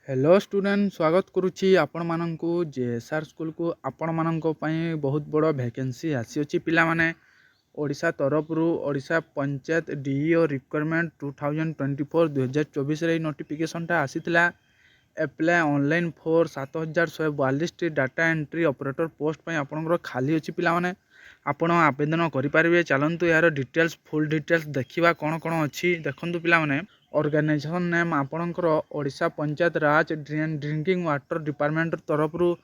Hello student स्वागत करुच्ची आपण माननकु JSR school को आपण माननको पई बहुत बड़ वैकेंसी आसी अछि पिला माने ओडिशा तरफ रु ओडिशा पंचायत डीईओ रिक्वायरमेंट 2024 2024 रे नोटिफिकेशन टा आसीतिला एप्लाई ऑनलाइन फॉर 7142 टी डाटा एंट्री ऑपरेटर पोस्ट पई आपनकर खाली अछि पिला माने आपण आवेदन करि पारिबे। चलंतु यार डिटेल्स फुल डिटेल्स देखिबा कोन कोन अछि देखंतु पिला माने ऑर्गेनाइजेशन नेम आपणकर ओडिशा पंचायत राज ड्रिंकिंग वाटर डिपार्टमेंट तरफ रु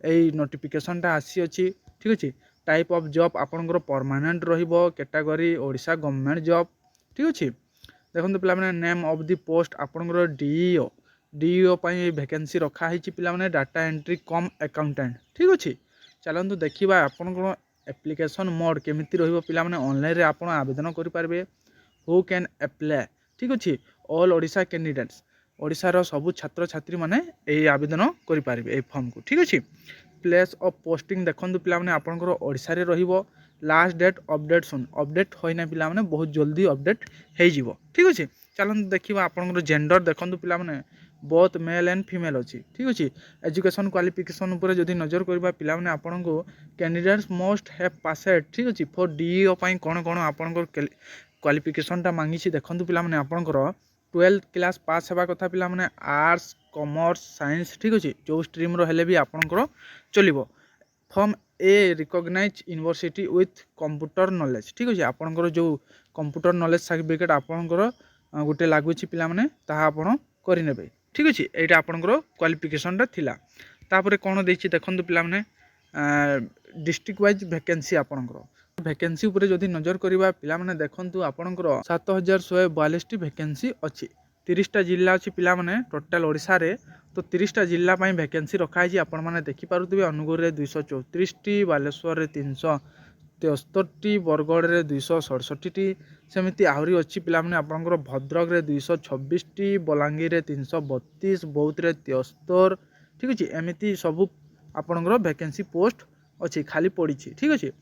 एई नोटिफिकेशन टा आसी अछि ठीक अछि। टाइप ऑफ जॉब आपणकर परमानेंट रहिबो कैटेगरी ओडिशा गवर्नमेंट जॉब ठीक अछि। देखंतु पिला माने नेम ऑफ द पोस्ट आपणकर डीईओ पई वैकेंसी रखा हिची पिला माने डाटा एंट्री कम अकाउंटेंट ठीक अछि। चलंतु देखिबा आपणकर एप्लिकेशन मोड केमिति रहिबो पिला माने ऑनलाइन रे आपण आवेदन करि पारबे। हु कैन अप्लाई ठीक अछि। ऑल ओडिशा कैंडिडेट्स ओडिशा रो सबु छात्र छात्री माने एई आवेदन करि पारबे एई फॉर्म को ठीक अछि। प्लेस ऑफ पोस्टिंग देखंतु पिला माने आपणकर ओडिशा रे रहिबो। लास्ट डेट अपडेट सुन अपडेट होइना पिला माने बहुत जल्दी अपडेट हे जिवो ठीक अछि। चलंतु देखिबा आपणकर जेंडर देखंतु पिला माने बोथ मेल एंड फीमेल अछि ठीक अछि। एजुकेशन क्वालिफिकेशन ऊपर जदि नजर करबा पिला माने आपणको कैंडिडेट्स मोस्ट हैव पासेड ठीक अछि फॉर डीईओ पई कोन कोन आपणकर क्वालिफिकेशन टा मांगी छि देखंतु पिला माने आपणकर 12th क्लास पास हेबा कथा पिला माने आर्ट्स कॉमर्स साइंस ठीक अछि। जो स्ट्रीम रो हेले भी आपणकर चलिबो। From a recognised university with computer knowledge ठीक अछि। आपणकर जो कंप्यूटर नॉलेज सर्टिफिकेट आपणकर गुटे लागु छि पिला माने ताहा आपण करि नेबे ठीक अछि। एटा आपणकर क्वालिफिकेशन टा थिला तापरे कोन देछि देखंतु पिला माने डिस्ट्रिक्ट वाइज वैकेंसी आपणकर वैकेंसी ऊपर जदि नजर करबा पिला माने देखंतु आपणकर 7142 टी वैकेंसी अछि। 30 टा जिल्ला अछि पिला माने टोटल ओडिसा रे तो 30 टा जिल्ला पई वैकेंसी रखा छि आपण माने देखि पारुथिबे। अनुगुर रे 234 टी बालेश्वर रे 373 टी बरगढ़ रे 267 टी सेमिति आहुरी अछि पिला माने आपणकर भद्रक रे 226 टी बलांगीर रे 332 बौद्ध रे 73 ठीक अछि। एमिति सब आपणकर वैकेंसी पोस्ट अछि खाली पड़ी छि ठीक अछि।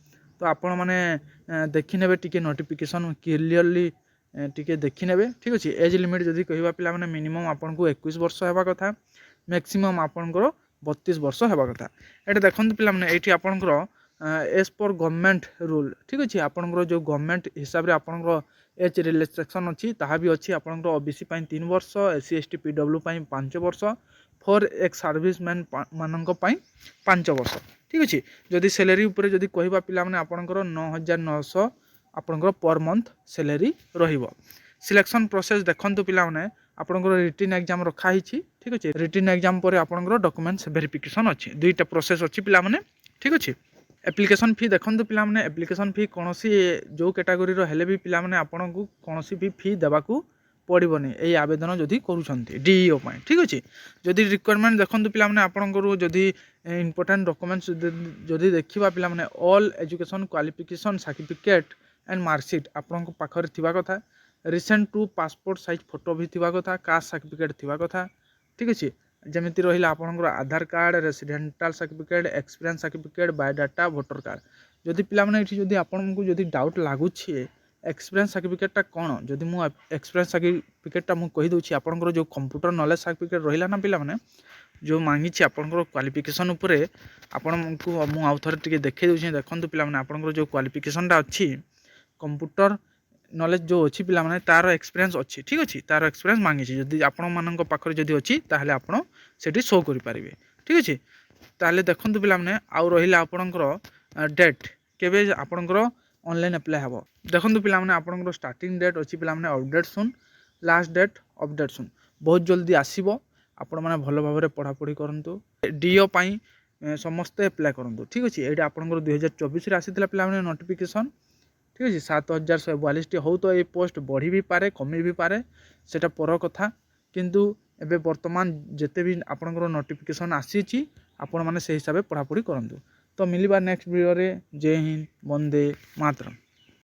तो आपण माने देखि नेबे टिके नोटिफिकेशन क्लियरली टिके देखि नेबे ठीक अछि। एज लिमिट जदि कहबा पिला माने मिनिमम आपन को 21 वर्ष हेबा कथा मैक्सिमम आपनकर 32 वर्ष हेबा कथा। एटा देखंतु पिला माने एठी आपनकर एज पर गवर्नमेंट रूल ठीक अछि। आपनकर जो गवर्नमेंट हिसाब रे आपनकर एज रिलैक्सेशन अछि ताहा भी अछि। आपनकर ओबीसी पई 3 वर्ष एससी एसटी पीडब्ल्यू पई 5 वर्ष फॉर एक्स सर्विसमैन माननक पई 5 वर्ष ठीक अछि। जदि सैलरी ऊपर जदि कहबा पिला माने आपनकर 9900 आपनकर पर मंथ सैलरी रहिबो। सिलेक्शन प्रोसेस देखंतु पिला माने आपनकर रिटन एग्जाम रखा हिची ठीक अछि। रिटन एग्जाम पर आपनकर डॉक्यूमेंट्स वेरिफिकेशन अछि दुईटा प्रोसेस अछि पिला माने ठीक अछि। एप्लिकेशन फी देखंतु पिला माने एप्लिकेशन फी कोनोसी जो कैटेगरी रो हेले भी पिला माने आपनकु कोनोसी भी फी देबाकू पड़िबोनी एई आवेदन जदि करूछंती डीईओ पई ठीक अछि। जदि रिक्वायरमेंट देखंतु पिला माने आपनकर जदि इंपोर्टेंट डॉक्यूमेंट्स जदि देखिबा पिला माने all education qualification certificate and marksheet आपनक पाखरे थिबा कथा। Recent two passport size photo भी थिबा कथा कास्ट सर्टिफिकेट थिबा कथा ठीक अछि। जेमिति रहिला आपनकर Aadhaar card residential certificate experience certificate biodata voter card. जदि पिला माने एठी जदि आपनकु जदि डाउट लागु छी एक्सपीरियंस सर्टिफिकेट टा कोन जदि मु एक्सपीरियंस सर्टिफिकेट टा मु कहि दोछि आपनकर जो कंप्यूटर नॉलेज सर्टिफिकेट रहिला ना पिला माने जो मांगी छी आपनकर क्वालिफिकेशन ऊपर आपनकु मु आउथर टिके देखै दोछि देखंतु पिला माने आपनकर जो क्वालिफिकेशन टा अछि कंप्यूटर नॉलेज जो अच्छी पिला माने तार एक्सपीरियंस अच्छी ठीक अच्छी तार एक्सपीरियंस मांगी जदि आपण मानक पाखरे जदि अच्छी ताहले आपण सेठी शो करि पारिबे ठीक अछि। ताहले देखंतु पिला माने आउ रहिला आपणकर डेट केबे आपणकर ऑनलाइन अप्लाई हबो। देखंतु पिला माने आपणकर स्टार्टिंग डेट अछि पिला माने अपडेट सुन लास्ट डेट अपडेट सुन बहुत जल्दी आसीबो। आपण माने भलो भाबरे पढा पढी करंतु डीओ पई समस्त अप्लाई करंतु ठीक अछि। एटा आपणकर 2024 रे आसीतिला पिला माने नोटिफिकेशन ठीक अछि। 7142 टी हो तो ए पोस्ट बढ़ी भी पारे कमी भी पारे सेटा पर कथा किंतु एबे वर्तमान जेते भी आपनकर नोटिफिकेशन आसीची आपण माने से हिसाब से पढा पढी करंतु। तो मिलिबा नेक्स्ट वीडियो रे। जय हिंद वंदे मातरम।